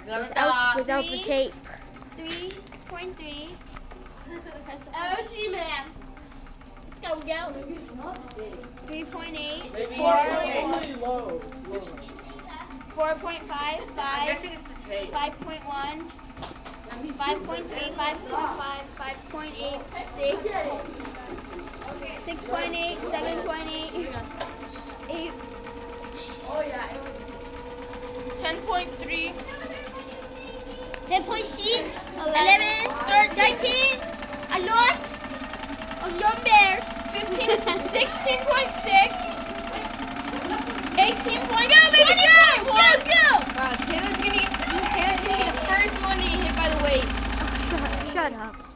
Without the tape. 3.3. OG man. Let's go, go. 3.8. 4.5. 5. I'm guessing it's the tape. 5.1. 5.3. 5.5. 5.8. 6. 6.8. 7.8. 8. 10.3. 10.6, 11, 13, a lot of numbers. 16.6. 18. Go, baby, go! Taylor's gonna get the first one to get hit by the weights. Shut up.